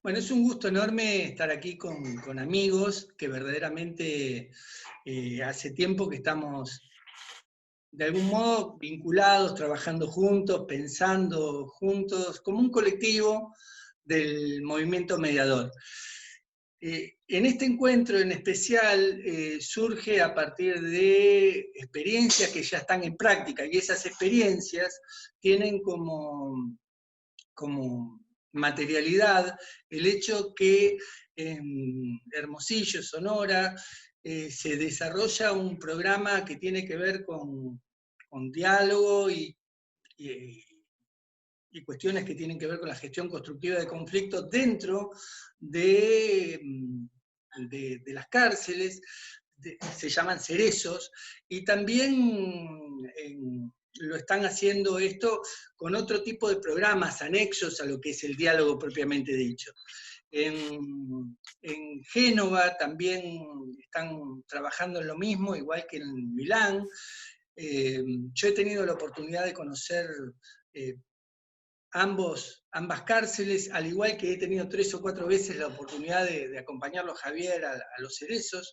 Bueno, es un gusto enorme estar aquí con amigos que verdaderamente hace tiempo que estamos de algún modo vinculados, trabajando juntos, pensando juntos, como un colectivo del movimiento mediador. En este encuentro en especial surge a partir de experiencias que ya están en práctica y esas experiencias tienen como materialidad el hecho que en Hermosillo, Sonora, se desarrolla un programa que tiene que ver con diálogo y, y cuestiones que tienen que ver con la gestión constructiva de conflictos dentro de, de las cárceles, se llaman cerezos, y también lo están haciendo esto con otro tipo de programas anexos a lo que es el diálogo propiamente dicho. En Génova también están trabajando en lo mismo, igual que en Milán. Yo he tenido la oportunidad de conocer eh, ambas cárceles, al igual que he tenido 3 o 4 veces la oportunidad de acompañarlo a Javier a los cerezos,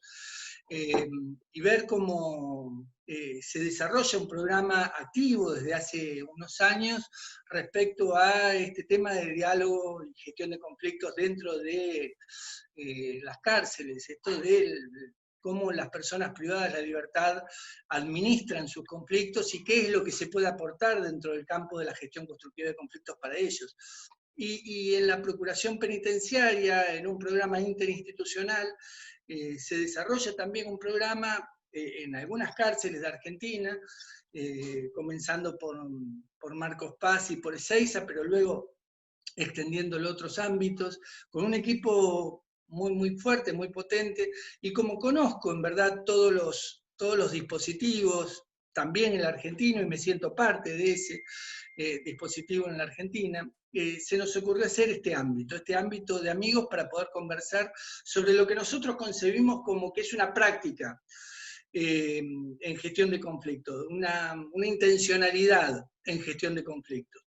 y ver cómo se desarrolla un programa activo desde hace unos años respecto a este tema de diálogo y gestión de conflictos dentro de las cárceles, esto de cómo las personas privadas de la libertad administran sus conflictos y qué es lo que se puede aportar dentro del campo de la gestión constructiva de conflictos para ellos. Y en la Procuración Penitenciaria, en un programa interinstitucional, se desarrolla también un programa en algunas cárceles de Argentina, comenzando por Marcos Paz y por Ezeiza, pero luego extendiéndolo a otros ámbitos, con un equipo muy fuerte, muy potente, y como conozco en verdad todos los dispositivos, también el argentino, y me siento parte de ese dispositivo en la Argentina, se nos ocurrió hacer este ámbito de amigos para poder conversar sobre lo que nosotros concebimos como que es una práctica en gestión de conflictos, una intencionalidad en gestión de conflictos.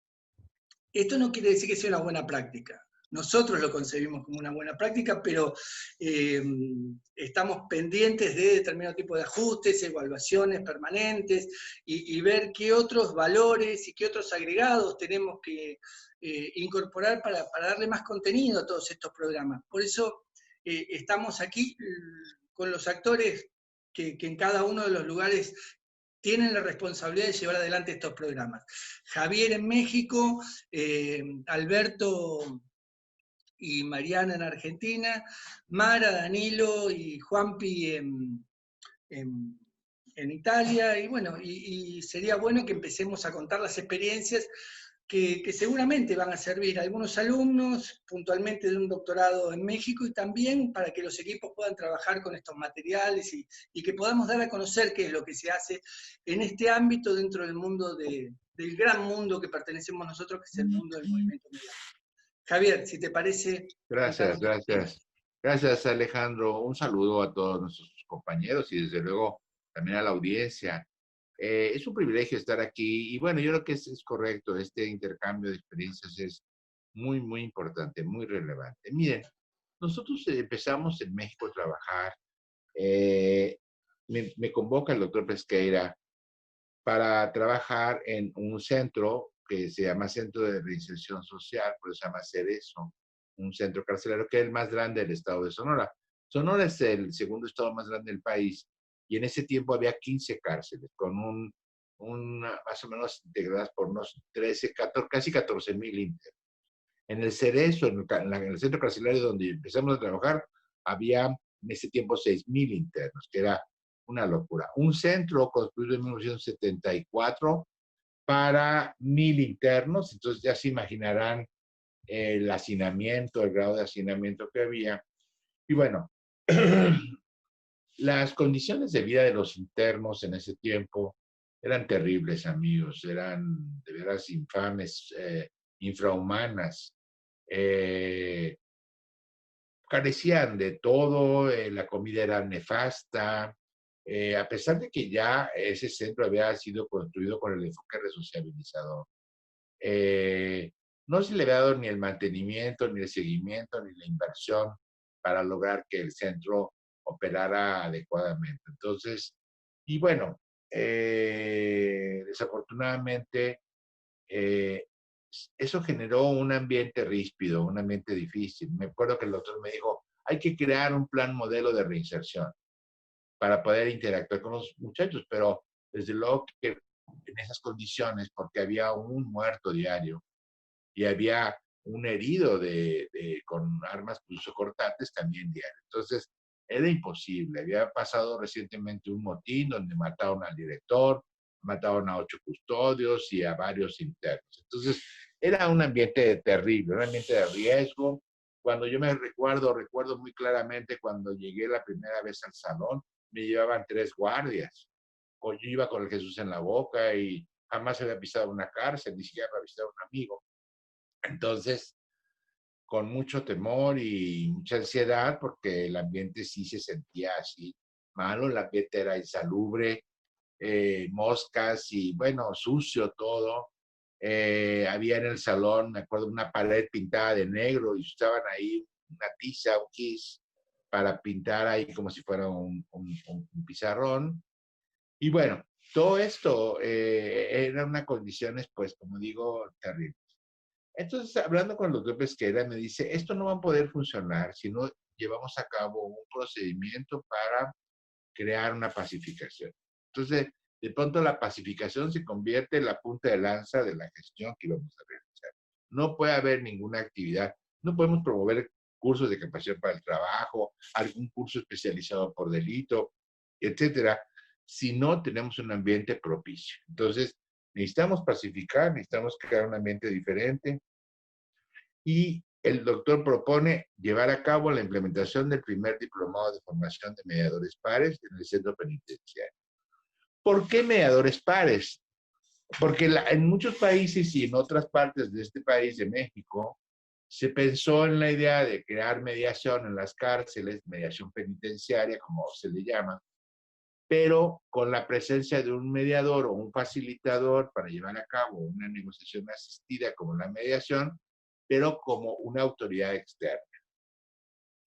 Esto no quiere decir que sea una buena práctica. Nosotros lo concebimos como una buena práctica, pero estamos pendientes de determinado tipo de ajustes, evaluaciones permanentes y ver qué otros valores y qué otros agregados tenemos que incorporar para darle más contenido a todos estos programas. Por eso estamos aquí con los actores que en cada uno de los lugares tienen la responsabilidad de llevar adelante estos programas. Javier en México, Alberto y Mariana en Argentina, Mara, Danilo y Juanpi en, en Italia, y bueno, y sería bueno que empecemos a contar las experiencias que seguramente van a servir a algunos alumnos, puntualmente de un doctorado en México, y también para que los equipos puedan trabajar con estos materiales y que podamos dar a conocer qué es lo que se hace en este ámbito dentro del mundo del gran mundo que pertenecemos nosotros, que es el mundo del movimiento mediano. Javier, si te parece, Gracias, contanos un poquito. gracias. Gracias, Alejandro. Un saludo a todos nuestros compañeros y desde luego también a la audiencia. Es un privilegio estar aquí y bueno, yo creo que es correcto. Este intercambio de experiencias es muy importante, muy relevante. Miren, nosotros empezamos en México a trabajar. eh, me convoca el doctor Pesqueira para trabajar en un centro que se llama Centro de Reinserción Social, por eso se llama Cerezo, un centro carcelario que es el más grande del estado de Sonora. Sonora es el segundo estado más grande del país y en ese tiempo había 15 cárceles con más o menos integradas por unos 13, 14, casi 14,000 internos. En el Cerezo, en el centro carcelario donde empezamos a trabajar, había en ese tiempo 6,000 internos, que era una locura. Un centro construido en 1974 para 1,000 internos, entonces ya se imaginarán el hacinamiento, el grado de hacinamiento que había. Y bueno, las condiciones de vida de los internos en ese tiempo eran terribles, amigos, eran de veras infames, infrahumanas. Eh, Carecían de todo, la comida era nefasta, a pesar de que ya ese centro había sido construido con el enfoque resociabilizador. Eh, no se le había dado ni el mantenimiento, ni el seguimiento, ni la inversión para lograr que el centro operara adecuadamente. Entonces, y bueno, desafortunadamente, eh, eso generó un ambiente ríspido, un ambiente difícil. Me acuerdo que el doctor me dijo, hay que crear un plan modelo de reinserción para poder interactuar con los muchachos, pero desde luego que en esas condiciones, porque había un muerto diario y había un herido con armas punzocortantes también diario. Entonces, era imposible. Había pasado recientemente un motín donde mataron al director, mataron a 8 custodios y a varios internos. Entonces, era un ambiente terrible, un ambiente de riesgo. Cuando yo recuerdo muy claramente cuando llegué la primera vez al salón, me llevaban 3 guardias. O yo iba con el Jesús en la boca y jamás había pisado una cárcel, ni siquiera había visitado a un amigo. Entonces, con mucho temor y mucha ansiedad, porque el ambiente sí se sentía así malo, el ambiente era insalubre, moscas y bueno, sucio todo. Había en el salón, me acuerdo, una pared pintada de negro y usaban ahí una tiza, un kiss, para pintar ahí como si fuera un pizarrón. Y bueno, todo esto eran unas condiciones, pues, como digo, terribles. Entonces, hablando con el doctor Pesquera, me dice, esto no va a poder funcionar si no llevamos a cabo un procedimiento para crear una pacificación. Entonces, de pronto la pacificación se convierte en la punta de lanza de la gestión que íbamos a realizar. No puede haber ninguna actividad, no podemos promover cursos de capacitación para el trabajo, algún curso especializado por delito, etcétera, si no tenemos un ambiente propicio. Entonces, necesitamos pacificar, necesitamos crear un ambiente diferente, y el doctor propone llevar a cabo la implementación del primer diplomado de formación de mediadores pares en el centro penitenciario. ¿Por qué mediadores pares? Porque en muchos países y en otras partes de este país, de México, se pensó en la idea de crear mediación en las cárceles, mediación penitenciaria, como se le llama, pero con la presencia de un mediador o un facilitador para llevar a cabo una negociación asistida como la mediación, pero como una autoridad externa.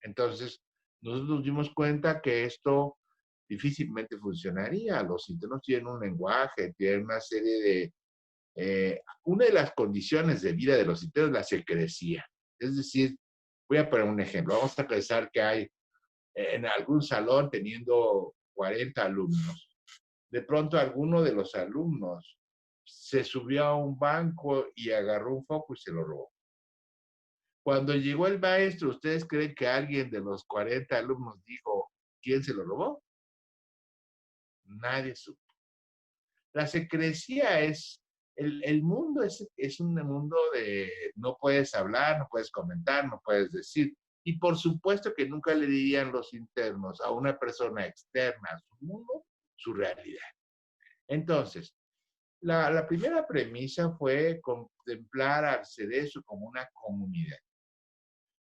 Entonces, nosotros nos dimos cuenta que esto difícilmente funcionaría. Los internos tienen un lenguaje, tienen una serie de... una de las condiciones de vida de los internos es la secrecía. Es decir, voy a poner un ejemplo. Vamos a pensar que hay en algún salón teniendo 40 alumnos. De pronto alguno de los alumnos se subió a un banco y agarró un foco y se lo robó. Cuando llegó el maestro, ¿ustedes creen que alguien de los 40 alumnos dijo quién se lo robó? Nadie supo. La secrecía el mundo es un mundo de no puedes hablar, no puedes comentar, no puedes decir. Y por supuesto que nunca le dirían los internos a una persona externa a su mundo su realidad. Entonces, la primera premisa fue contemplar al Cerezo como una comunidad.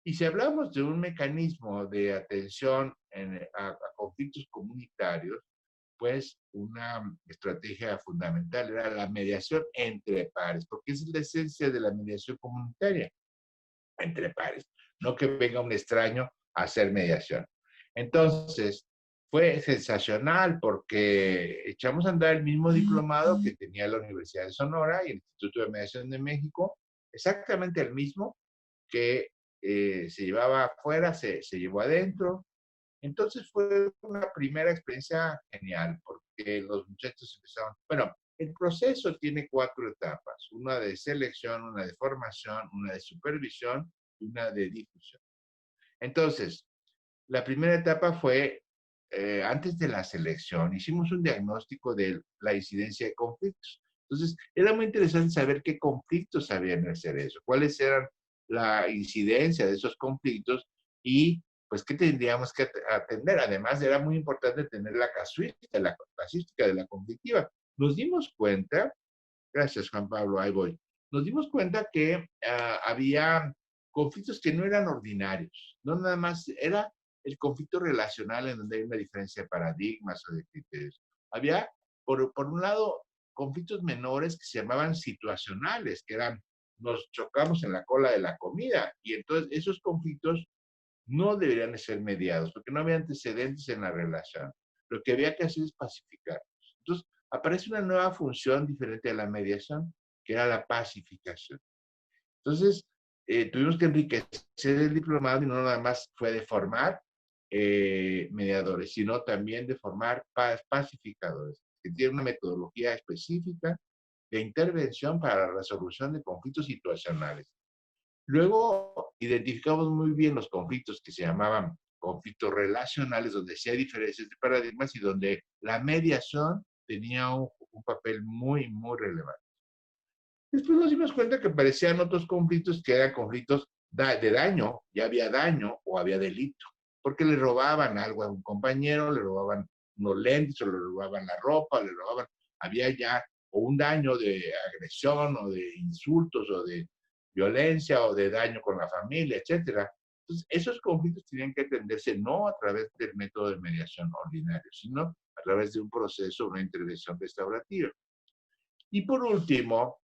Y si hablamos de un mecanismo de atención a conflictos comunitarios, pues una estrategia fundamental era la mediación entre pares, porque esa es la esencia de la mediación comunitaria, entre pares, no que venga un extraño a hacer mediación. Entonces, fue sensacional porque echamos a andar el mismo diplomado que tenía la Universidad de Sonora y el Instituto de Mediación de México, exactamente el mismo que se llevaba afuera, se llevó adentro. Entonces fue una primera experiencia genial, porque los muchachos empezaron, bueno, el proceso tiene 4 etapas, una de selección, una de formación, una de supervisión y una de difusión. Entonces, la primera etapa fue, antes de la selección, hicimos un diagnóstico de la incidencia de conflictos. Entonces, era muy interesante saber qué conflictos había en el Cerezo, cuáles eran la incidencia de esos conflictos y pues qué tendríamos que atender. Además, era muy importante tener la casuística de la conflictiva. Nos dimos cuenta, gracias Juan Pablo, ahí voy, nos dimos cuenta que había conflictos que no eran ordinarios, no nada más, era el conflicto relacional en donde hay una diferencia de paradigmas o de criterios. Había, por un lado, conflictos menores que se llamaban situacionales, que eran nos chocamos en la cola de la comida. Y entonces esos conflictos no deberían de ser mediados, porque no había antecedentes en la relación. Lo que había que hacer es pacificarlos. Entonces, aparece una nueva función diferente a la mediación, que era la pacificación. Entonces, tuvimos que enriquecer el diplomado y no nada más fue de formar mediadores, sino también de formar pacificadores, que tienen una metodología específica de intervención para la resolución de conflictos situacionales. Luego identificamos muy bien los conflictos que se llamaban conflictos relacionales, donde sí hay diferencias de paradigmas y donde la mediación tenía un papel muy, muy relevante. Después nos dimos cuenta que aparecían otros conflictos que eran conflictos de daño, ya había daño o había delito, porque le robaban algo a un compañero, le robaban unos lentes, o le robaban la ropa, le robaban, había ya o un daño de agresión o de insultos o de violencia o de daño con la familia, etcétera. Entonces, esos conflictos tenían que atenderse no a través del método de mediación ordinario, sino a través de un proceso, una intervención restaurativa. Y por último,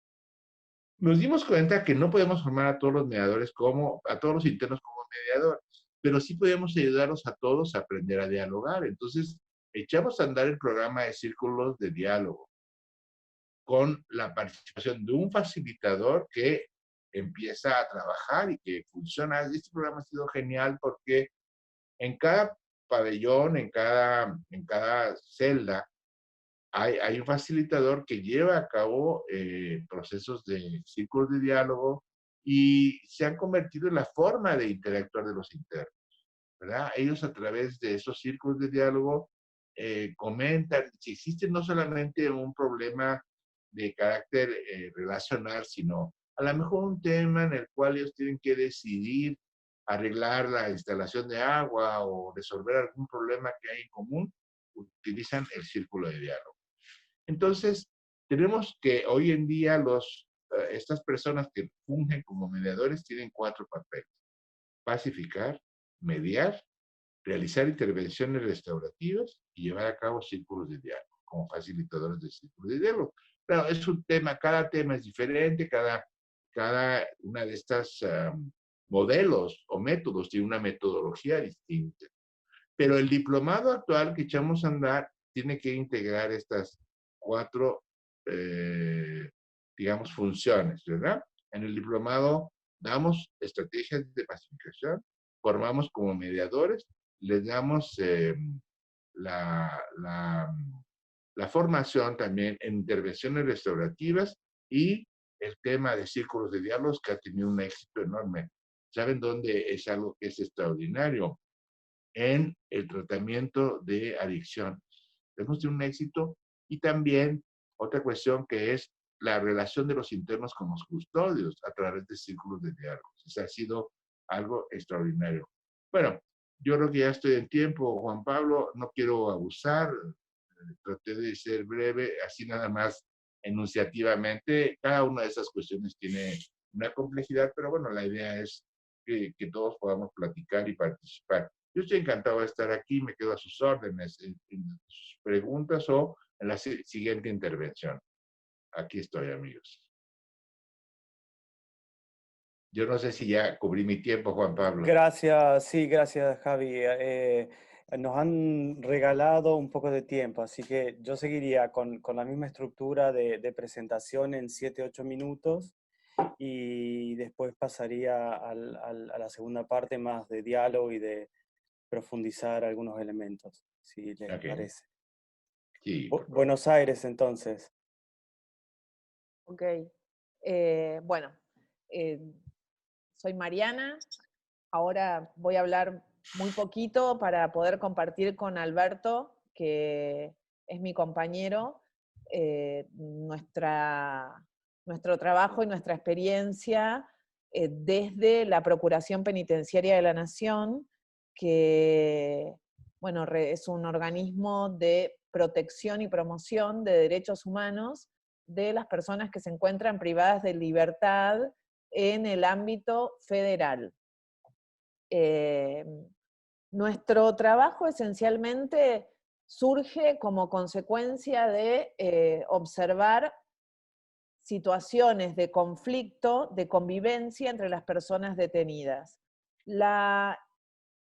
nos dimos cuenta que no podemos formar a todos los mediadores como, a todos los internos como mediadores, pero sí podemos ayudarlos a todos a aprender a dialogar. Entonces, echamos a andar el programa de círculos de diálogo con la participación de un facilitador que empieza a trabajar y que funciona. Este programa ha sido genial porque en cada pabellón, en cada celda, hay un facilitador que lleva a cabo procesos de círculos de diálogo y se han convertido en la forma de interactuar de los internos, ¿verdad? Ellos a través de esos círculos de diálogo comentan si existe no solamente un problema de carácter relacional, sino a lo mejor un tema en el cual ellos tienen que decidir arreglar la instalación de agua o resolver algún problema que hay en común, utilizan el círculo de diálogo. Entonces, tenemos que hoy en día estas personas que fungen como mediadores tienen 4 papeles: pacificar, mediar, realizar intervenciones restaurativas y llevar a cabo círculos de diálogo, como facilitadores de círculos de diálogo. Claro, es un tema, cada tema es diferente, cada una de estas modelos o métodos tiene una metodología distinta. Pero el diplomado actual que echamos a andar tiene que integrar estas 4, eh, digamos, funciones, ¿verdad? En el diplomado damos estrategias de pacificación, formamos como mediadores, les damos la, la, la formación también en intervenciones restaurativas y el tema de círculos de diálogos que ha tenido un éxito enorme. ¿Saben dónde es algo que es extraordinario? En el tratamiento de adicción? Hemos tenido un éxito y también otra cuestión que es la relación de los internos con los custodios a través de círculos de diálogo. O sea, ha sido algo extraordinario. Bueno, yo creo que ya estoy en tiempo, Juan Pablo, no quiero abusar, traté de ser breve, así nada más enunciativamente. Cada una de esas cuestiones tiene una complejidad, pero bueno, la idea es que todos podamos platicar y participar. Yo estoy encantado de estar aquí, me quedo a sus órdenes en sus preguntas o en la siguiente intervención. Aquí estoy, amigos. Yo no sé si ya cubrí mi tiempo, Juan Pablo. Gracias, sí, gracias, Javi. Nos han regalado un poco de tiempo, así que yo seguiría con la misma estructura de presentación en 7-8 minutos y después pasaría a la segunda parte más de diálogo y de profundizar algunos elementos, si les parece. Sí, Buenos Aires, entonces. Ok. Bueno, soy Mariana. Ahora voy a hablar muy poquito para poder compartir con Alberto, que es mi compañero, nuestro trabajo y nuestra experiencia desde la Procuración Penitenciaria de la Nación, que bueno, es un organismo de protección y promoción de derechos humanos de las personas que se encuentran privadas de libertad en el ámbito federal. Nuestro trabajo esencialmente surge como consecuencia de observar situaciones de conflicto, de convivencia entre las personas detenidas. La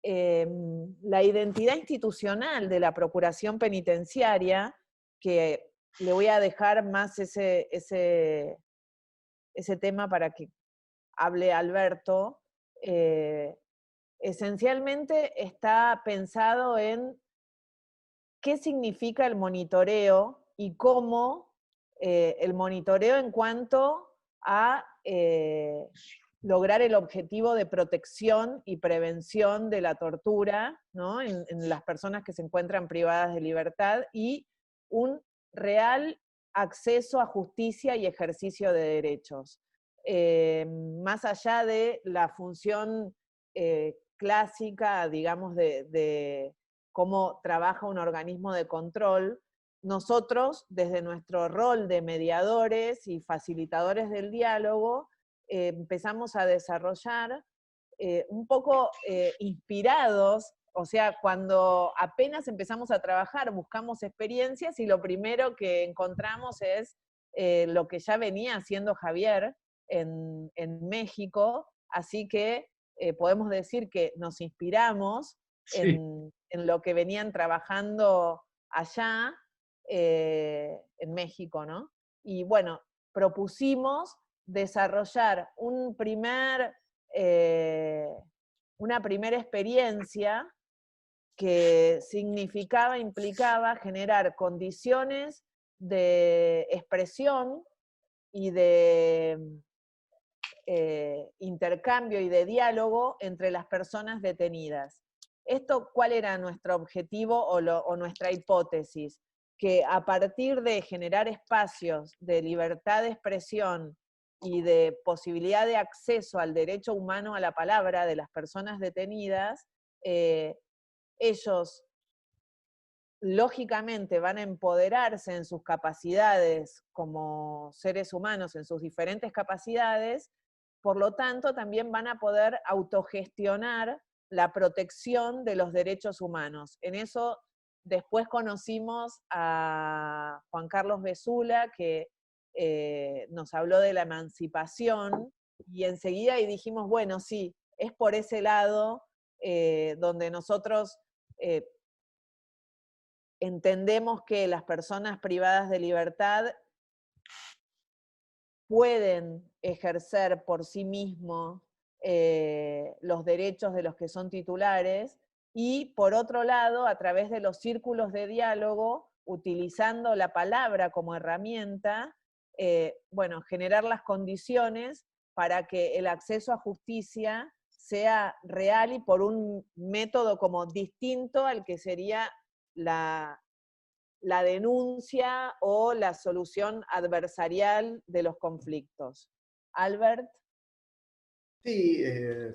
identidad institucional de la Procuración Penitenciaria, que le voy a dejar más ese tema para que hable Alberto, esencialmente está pensado en qué significa el monitoreo y cómo el monitoreo en cuanto a lograr el objetivo de protección y prevención de la tortura, ¿no? en las personas que se encuentran privadas de libertad y un real acceso a justicia y ejercicio de derechos. Más allá de la función clásica, digamos, de cómo trabaja un organismo de control, nosotros, desde nuestro rol de mediadores y facilitadores del diálogo, empezamos a desarrollar un poco inspirados, o sea, cuando apenas empezamos a trabajar, buscamos experiencias y lo primero que encontramos es lo que ya venía haciendo Javier en México, así que podemos decir que nos inspiramos en lo que venían trabajando allá en México, ¿no? Y bueno, propusimos desarrollar una primera experiencia que implicaba generar condiciones de expresión y de intercambio y de diálogo entre las personas detenidas. ¿Cuál era nuestro objetivo o nuestra hipótesis? Que a partir de generar espacios de libertad de expresión y de posibilidad de acceso al derecho humano a la palabra de las personas detenidas, ellos lógicamente van a empoderarse en sus capacidades como seres humanos, en sus diferentes capacidades, por lo tanto también van a poder autogestionar la protección de los derechos humanos. En eso después conocimos a Juan Carlos Besula, que nos habló de la emancipación, y enseguida dijimos, bueno, sí, es por ese lado donde nosotros entendemos que las personas privadas de libertad pueden ejercer por sí mismos los derechos de los que son titulares, y por otro lado, a través de los círculos de diálogo, utilizando la palabra como herramienta, bueno, generar las condiciones para que el acceso a justicia sea real y por un método como distinto al que sería la denuncia o la solución adversarial de los conflictos. Albert. Sí,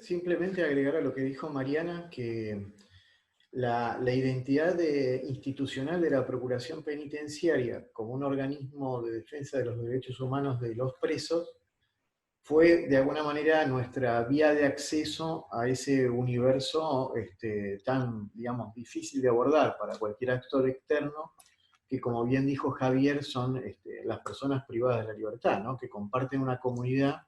simplemente agregar a lo que dijo Mariana, que la identidad institucional de la Procuración Penitenciaria como un organismo de defensa de los derechos humanos de los presos fue de alguna manera nuestra vía de acceso a ese universo tan, digamos, difícil de abordar para cualquier actor externo, que como bien dijo Javier, son las personas privadas de la libertad, ¿no? Que comparten una comunidad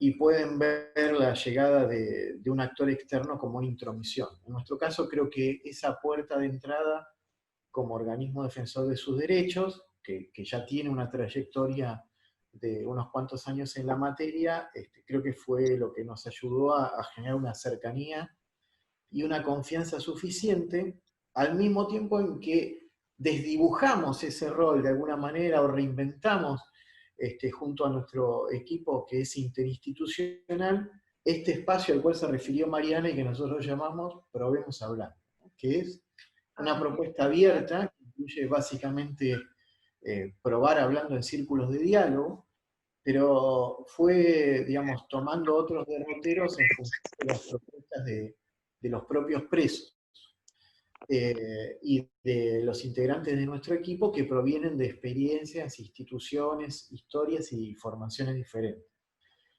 y pueden ver la llegada de un actor externo como una intromisión. En nuestro caso creo que esa puerta de entrada como organismo defensor de sus derechos, que ya tiene una trayectoria de unos cuantos años en la materia, creo que fue lo que nos ayudó a generar una cercanía y una confianza suficiente, al mismo tiempo en que desdibujamos ese rol de alguna manera o reinventamos junto a nuestro equipo que es interinstitucional, este espacio al cual se refirió Mariana y que nosotros llamamos Probemos Hablar, que es una propuesta abierta que incluye básicamente probar hablando en círculos de diálogo, pero fue, digamos, tomando otros derroteros en función de las propuestas de los propios presos y de los integrantes de nuestro equipo que provienen de experiencias, instituciones, historias y formaciones diferentes.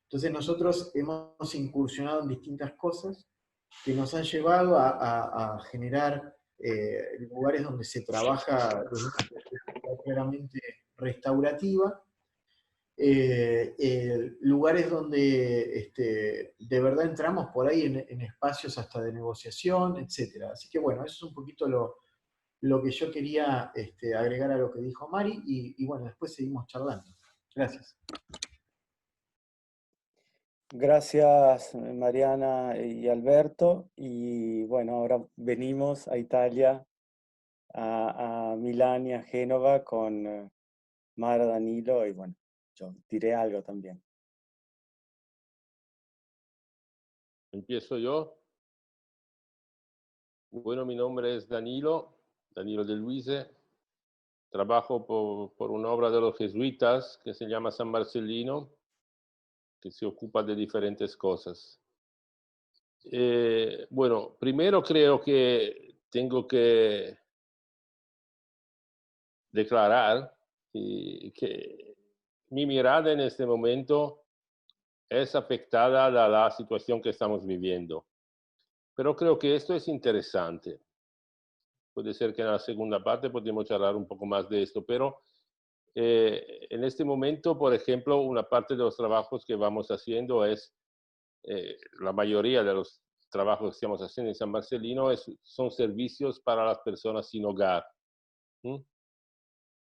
Entonces nosotros hemos incursionado en distintas cosas que nos han llevado a generar lugares donde se trabaja desde una perspectiva claramente restaurativa, lugares donde de verdad entramos por ahí en espacios hasta de negociación, etc. Así que bueno, eso es un poquito lo que yo quería agregar a lo que dijo Mari y bueno, después seguimos charlando. Gracias. Gracias, Mariana y Alberto. Y bueno, ahora venimos a Italia, a Milán y a Génova con Mara, Danilo, y bueno, yo diré algo también. Empiezo yo. Bueno, mi nombre es Danilo De Luise. Trabajo por una obra de los jesuitas que se llama San Marcelino, que se ocupa de diferentes cosas. Bueno, primero creo que tengo que declarar que mi mirada en este momento es afectada a la situación que estamos viviendo. Pero creo que esto es interesante. Puede ser que en la segunda parte podemos hablar un poco más de esto, pero en este momento, por ejemplo, una parte de los trabajos que vamos haciendo es, la mayoría de los trabajos que estamos haciendo en San Marcelino son servicios para las personas sin hogar.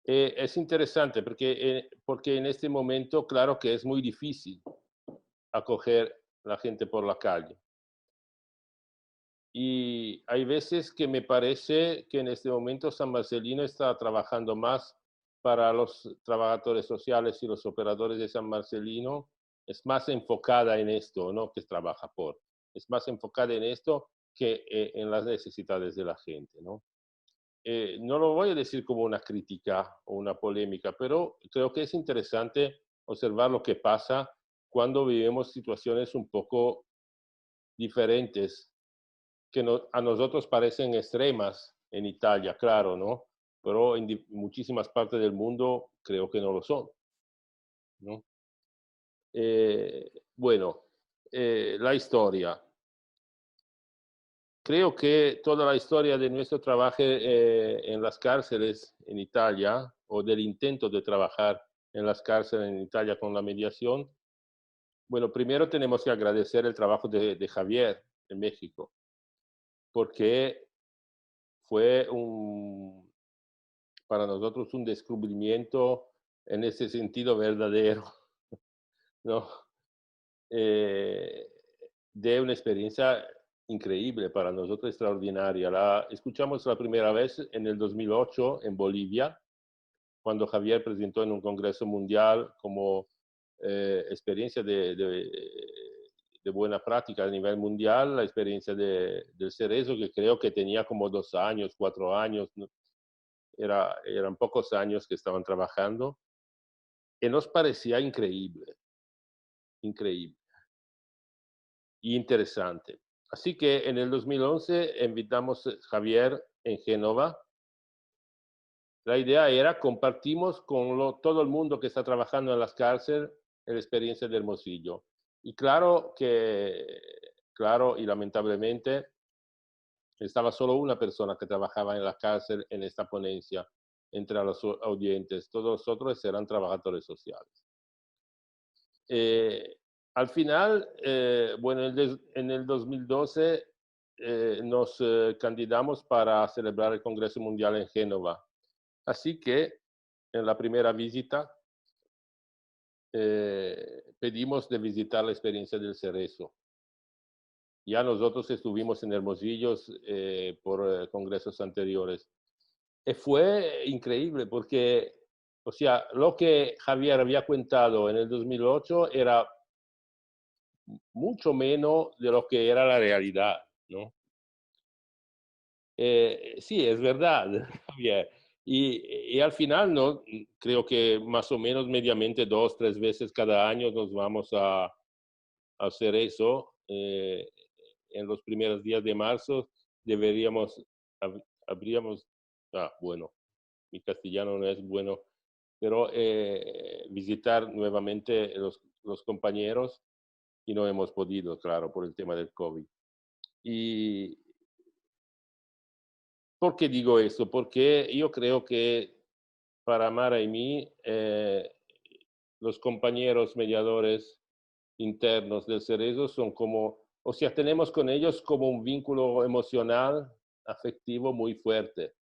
Es interesante porque en este momento, claro que es muy difícil acoger a la gente por la calle. Y hay veces que me parece que en este momento San Marcelino está trabajando más para los trabajadores sociales y los operadores de San Marcelino. Es más enfocada en esto, no que trabaja por. Es más enfocada en esto que en las necesidades de la gente, ¿no? No lo voy a decir como una crítica o una polémica, pero creo que es interesante observar lo que pasa cuando vivimos situaciones un poco diferentes que a nosotros parecen extremas en Italia, claro, ¿no? Pero en muchísimas partes del mundo creo que no lo son, ¿no? Bueno, la historia. Creo que toda la historia de nuestro trabajo en las cárceles en Italia, o del intento de trabajar en las cárceles en Italia con la mediación, bueno, primero tenemos que agradecer el trabajo de Javier en México, porque fue para nosotros un descubrimiento en ese sentido verdadero, ¿no? De una experiencia increíble para nosotros, extraordinaria. La escuchamos la primera vez en el 2008 en Bolivia, cuando Javier presentó en un congreso mundial como experiencia de buena práctica a nivel mundial, la experiencia del Cerezo, que creo que tenía como 2 años, 4 años, ¿no? Eran pocos años que estaban trabajando, y nos parecía increíble, increíble y interesante. Así que en el 2011 invitamos a Javier en Génova. La idea era compartimos con todo el mundo que está trabajando en las cárceles la experiencia de Hermosillo. Y claro y lamentablemente estaba solo una persona que trabajaba en la cárcel en esta ponencia entre los oyentes. Todos los otros eran trabajadores sociales. Al final, bueno, en el 2012 nos candidamos para celebrar el Congreso Mundial en Génova. Así que en la primera visita pedimos de visitar la experiencia del Cerezo. Ya nosotros estuvimos en Hermosillo por congresos anteriores. Y fue increíble porque, o sea, lo que Javier había contado en el 2008 era mucho menos de lo que era la realidad, ¿no? Sí, es verdad, Javier. Y al final, ¿no? Creo que más o menos mediamente 2, 3 veces cada año nos vamos a hacer eso. En los primeros días de marzo habríamos, bueno, mi castellano no es bueno, pero visitar nuevamente los compañeros, y no hemos podido, claro, por el tema del COVID. Y ¿por qué digo esto? Porque yo creo que para Mara y mí los compañeros mediadores internos del Cerezo son como, o sea, tenemos con ellos como un vínculo emocional, afectivo muy fuerte.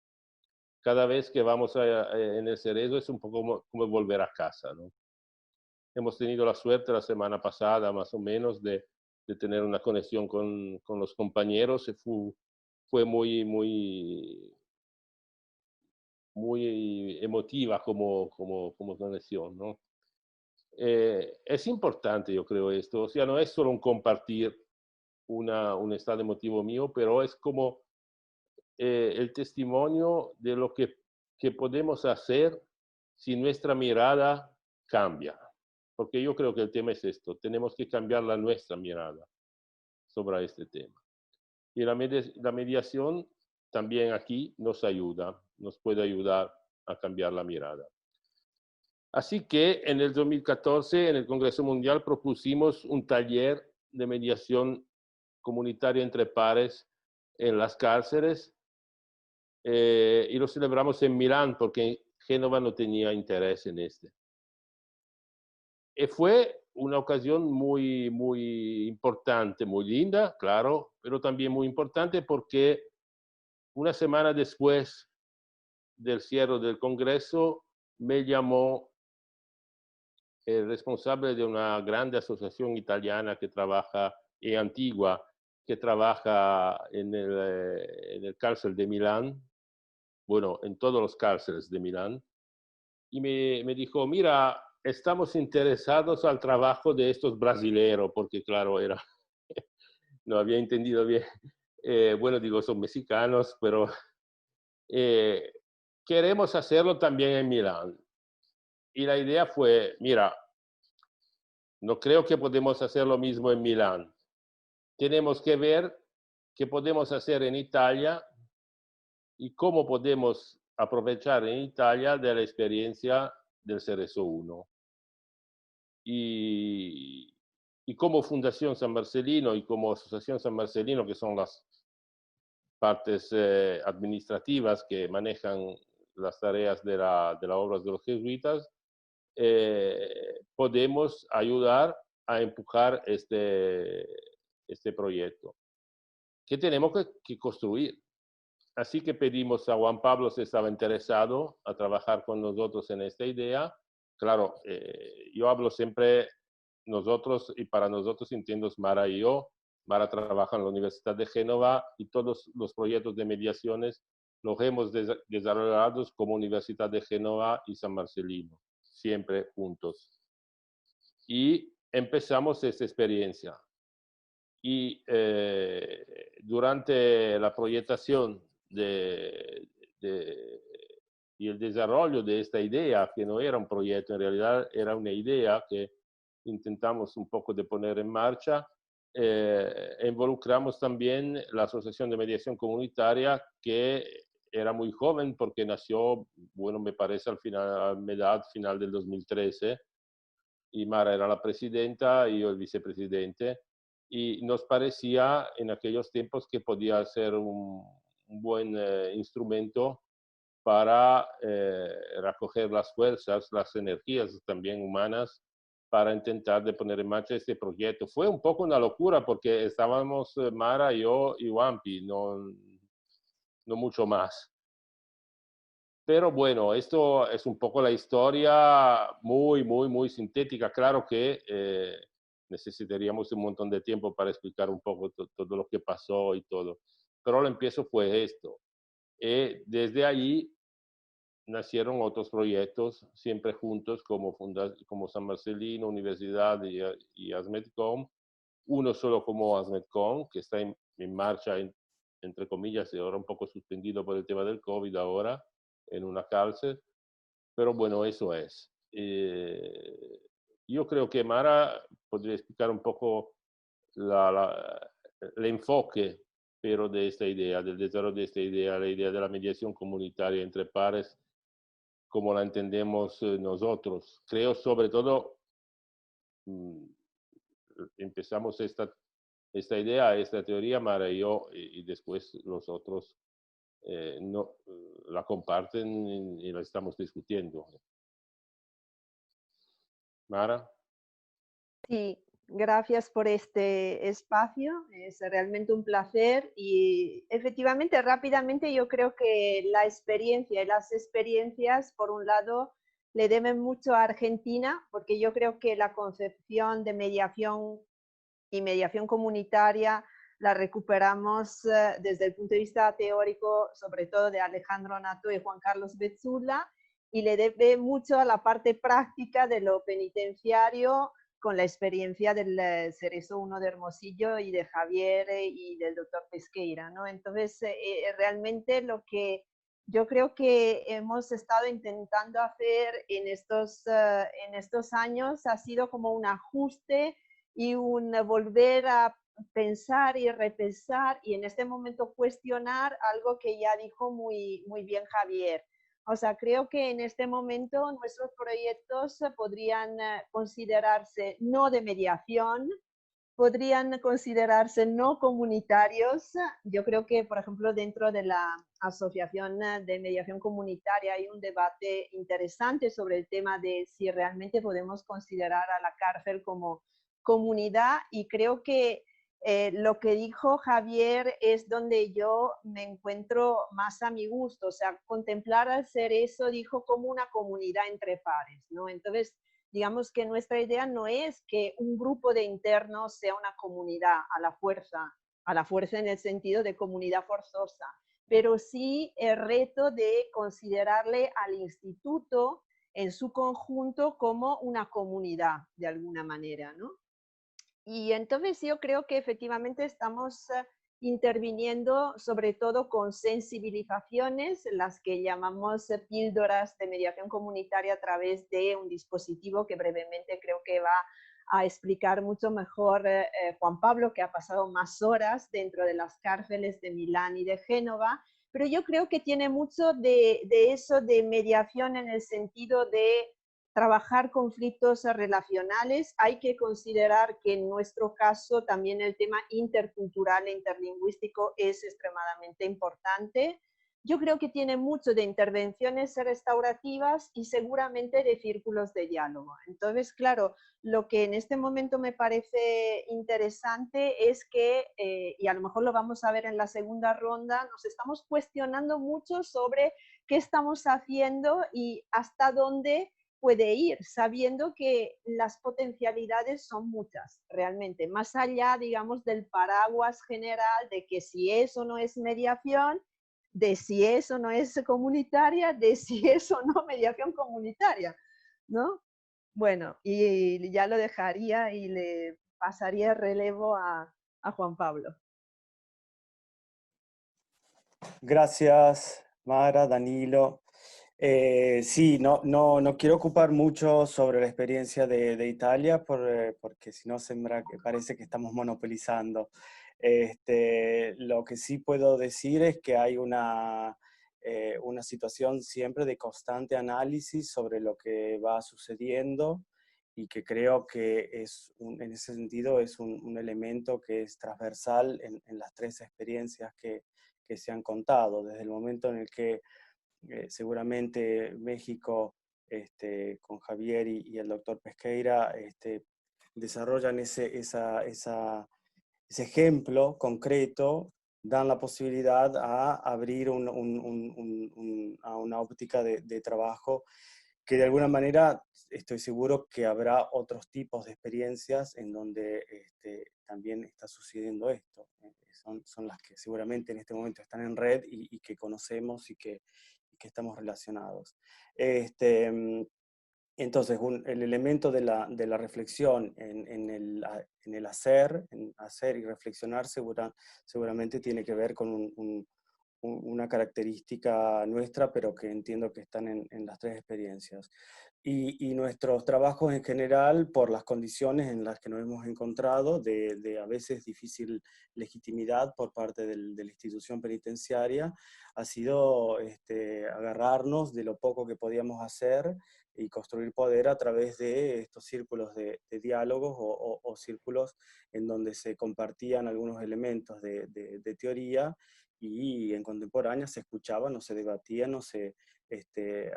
Cada vez que vamos en el Cerezo es un poco como volver a casa, ¿no? Hemos tenido la suerte la semana pasada, más o menos, de tener una conexión con los compañeros. Fue muy emotiva como conexión, ¿no? Es importante, yo creo, esto. O sea, no es solo un compartir un estado emotivo mío, pero es como el testimonio de lo que podemos hacer si nuestra mirada cambia. Porque yo creo que el tema es esto, tenemos que cambiar nuestra mirada sobre este tema. Y la mediación también aquí nos ayuda, nos puede ayudar a cambiar la mirada. Así que en el 2014, en el Congreso Mundial, propusimos un taller de mediación comunitaria entre pares en las cárceles y lo celebramos en Milán porque Génova no tenía interés en este. Y fue una ocasión muy importante, muy linda, claro, pero también muy importante porque una semana después del cierre del Congreso me llamó el responsable de una grande asociación italiana que trabaja, y antigua, que trabaja en el cárcel de Milán, bueno, en todos los cárceles de Milán, y me dijo, mira, estamos interesados al trabajo de estos brasileros, porque claro, no había entendido bien. Bueno, digo, son mexicanos, pero queremos hacerlo también en Milán. Y la idea fue, mira, no creo que podemos hacer lo mismo en Milán. Tenemos que ver qué podemos hacer en Italia y cómo podemos aprovechar en Italia de la experiencia del Cerezo 1. Y como Fundación San Marcelino y como Asociación San Marcelino, que son las partes administrativas que manejan las tareas de la obra de los jesuitas, podemos ayudar a empujar este proyecto que tenemos que construir. Así que pedimos a Juan Pablo si estaba interesado a trabajar con nosotros en esta idea. Claro, yo hablo siempre nosotros y para nosotros entiendo Mara y yo. Mara trabaja en la Universidad de Génova y todos los proyectos de mediaciones los hemos desarrollado como Universidad de Génova y San Marcelino, siempre juntos. Y empezamos esta experiencia. Y durante la proyectación y el desarrollo de esta idea, que no era un proyecto, en realidad era una idea que intentamos un poco de poner en marcha, involucramos también la Asociación de Mediación Comunitaria, que era muy joven porque nació, bueno, me parece a final del 2013, y Mara era la presidenta y yo el vicepresidente, y nos parecía en aquellos tiempos que podía ser un buen instrumento para recoger las fuerzas, las energías también humanas, para intentar de poner en marcha este proyecto. Fue un poco una locura porque estábamos Mara, yo y Wampi, no mucho más. Pero bueno, esto es un poco la historia muy sintética. Claro que necesitaríamos un montón de tiempo para explicar un poco todo lo que pasó y todo. Pero el empiezo fue esto. Desde allí nacieron otros proyectos, siempre juntos, como San Marcelino, Universidad y ASMEDCOM. Uno solo como ASMEDCOM, que está en marcha, entre comillas, y ahora un poco suspendido por el tema del COVID ahora, en una cárcel. Pero bueno, eso es. Yo creo que Mara podría explicar un poco el enfoque, pero de esta idea, del desarrollo de esta idea, la idea de la mediación comunitaria entre pares, como la entendemos nosotros. Creo sobre todo, empezamos esta idea, esta teoría, Mara y yo, y después los otros la comparten y la estamos discutiendo. Mara. Sí, gracias por este espacio, es realmente un placer y efectivamente rápidamente yo creo que la experiencia y las experiencias, por un lado, le deben mucho a Argentina, porque yo creo que la concepción de mediación y mediación comunitaria la recuperamos desde el punto de vista teórico, sobre todo de Alejandro Nato y Juan Carlos Betzula, y le debe mucho a la parte práctica de lo penitenciario con la experiencia del Cerezo 1 de Hermosillo y de Javier y del doctor Pesqueira, ¿no? Entonces, realmente lo que yo creo que hemos estado intentando hacer en estos años ha sido como un ajuste y un volver a pensar y repensar y en este momento cuestionar algo que ya dijo muy, muy bien Javier. O sea, creo que en este momento nuestros proyectos podrían considerarse no de mediación, podrían considerarse no comunitarios. Yo creo que, por ejemplo, dentro de la Asociación de Mediación Comunitaria hay un debate interesante sobre el tema de si realmente podemos considerar a la cárcel como comunidad y creo que lo que dijo Javier es donde yo me encuentro más a mi gusto, o sea, contemplar al Cerezo, dijo, como una comunidad entre pares, ¿no? Entonces, digamos que nuestra idea no es que un grupo de internos sea una comunidad a la fuerza en el sentido de comunidad forzosa, pero sí el reto de considerarle al instituto en su conjunto como una comunidad, de alguna manera, ¿no? Y entonces yo creo que efectivamente estamos interviniendo sobre todo con sensibilizaciones, las que llamamos píldoras de mediación comunitaria a través de un dispositivo que brevemente creo que va a explicar mucho mejor Juan Pablo, que ha pasado más horas dentro de las cárceles de Milán y de Génova, pero yo creo que tiene mucho de eso de mediación en el sentido de trabajar conflictos relacionales. Hay que considerar que en nuestro caso también el tema intercultural e interlingüístico es extremadamente importante. Yo creo que tiene mucho de intervenciones restaurativas y seguramente de círculos de diálogo. Entonces, claro, lo que en este momento me parece interesante es que, y a lo mejor lo vamos a ver en la segunda ronda, nos estamos cuestionando mucho sobre qué estamos haciendo y hasta dónde puede ir, sabiendo que las potencialidades son muchas, realmente, más allá, digamos, del paraguas general de que si eso no es mediación, de si eso no es comunitaria, de si eso no mediación comunitaria, ¿no? Bueno, y ya lo dejaría y le pasaría el relevo a Juan Pablo. Gracias, Mara, Danilo. Sí, no quiero ocupar mucho sobre la experiencia de Italia porque si no parece que estamos monopolizando. Lo que sí puedo decir es que hay una situación siempre de constante análisis sobre lo que va sucediendo y que creo que en ese sentido es un elemento que es transversal en las tres experiencias que se han contado, desde el momento en el que seguramente México, con Javier y el doctor Pesqueira, desarrollan ese ejemplo concreto, dan la posibilidad a abrir a una óptica de trabajo que de alguna manera estoy seguro que habrá otros tipos de experiencias en donde también está sucediendo esto. Son las que seguramente en este momento están en red y que conocemos y que estamos relacionados. Entonces, el elemento de la reflexión en el hacer, en hacer y reflexionar seguramente tiene que ver con una característica nuestra, pero que entiendo que están en las tres experiencias. Y nuestros trabajos en general, por las condiciones en las que nos hemos encontrado, de a veces difícil legitimidad por parte de la institución penitenciaria, ha sido agarrarnos de lo poco que podíamos hacer y construir poder a través de estos círculos de diálogos o círculos en donde se compartían algunos elementos de teoría y en contemporánea se escuchaban o se debatían o se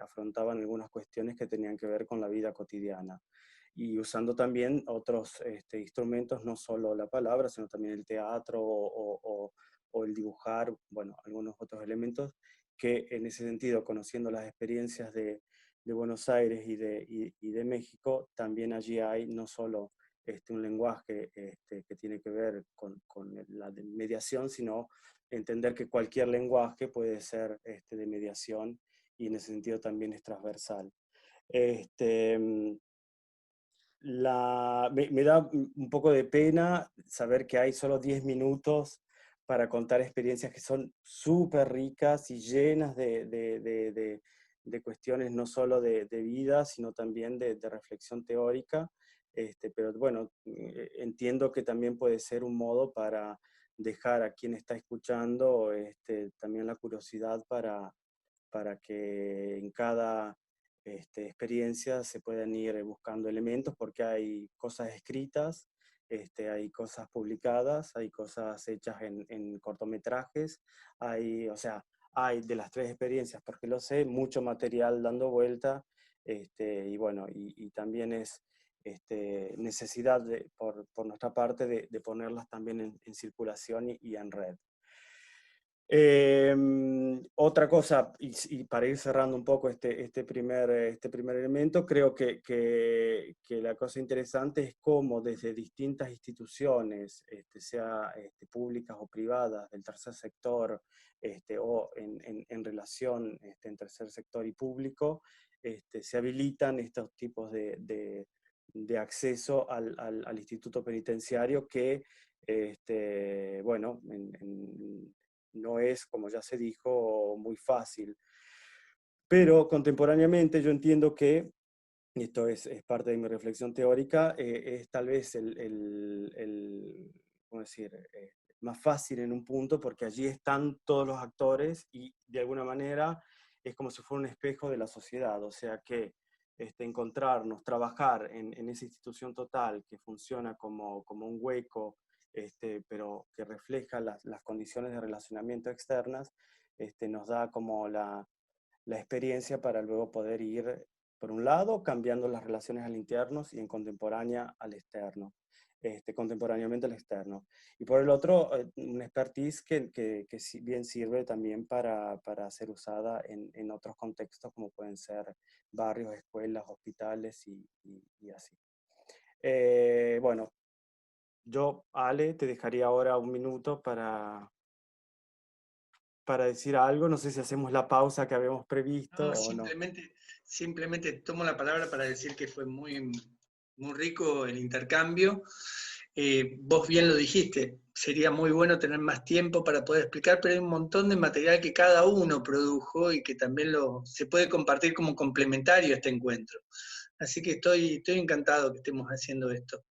afrontaban algunas cuestiones que tenían que ver con la vida cotidiana. y usando también otros instrumentos, no solo la palabra, sino también el teatro o el dibujar, bueno, algunos otros elementos, que en ese sentido, conociendo las experiencias de Buenos Aires y de México, también allí hay no solo un lenguaje que tiene que ver con la mediación, sino entender que cualquier lenguaje puede ser de mediación, y en ese sentido también es transversal. Me da un poco de pena saber que hay solo 10 minutos para contar experiencias que son súper ricas y llenas de cuestiones no solo de vida, sino también de reflexión teórica. Pero bueno, entiendo que también puede ser un modo para dejar a quien está escuchando también la curiosidad para que en cada experiencia se puedan ir buscando elementos, porque hay cosas escritas, hay cosas publicadas, hay cosas hechas en cortometrajes, o sea, hay de las tres experiencias, porque lo sé, mucho material dando vuelta, y bueno, y también es necesidad por nuestra parte de ponerlas también en circulación y en red. Otra cosa, y para ir cerrando un poco este primer elemento, creo que la cosa interesante es cómo desde distintas instituciones, sea públicas o privadas, del tercer sector, o en relación en tercer sector y público, se habilitan estos tipos de acceso al instituto penitenciario que, bueno, no es, como ya se dijo, muy fácil. Pero contemporáneamente yo entiendo que, y esto es parte de mi reflexión teórica, es tal vez ¿cómo decir? Más fácil en un punto, porque allí están todos los actores y de alguna manera es como si fuera un espejo de la sociedad, o sea que encontrarnos, trabajar en esa institución total que funciona como un hueco, pero que refleja las condiciones de relacionamiento externas, nos da como la experiencia para luego poder ir, por un lado, cambiando las relaciones al interno y en contemporáneamente al externo. Y por el otro, una expertise que bien sirve también para ser usada en otros contextos, como pueden ser barrios, escuelas, hospitales y así. Bueno, yo, Ale, te dejaría ahora un minuto para decir algo. No sé si hacemos la pausa que habíamos previsto o no. Simplemente tomo la palabra para decir que fue muy, muy rico el intercambio. Vos bien lo dijiste, sería muy bueno tener más tiempo para poder explicar, pero hay un montón de material que cada uno produjo y que también se puede compartir como complementario a este encuentro. Así que estoy encantado que estemos haciendo esto.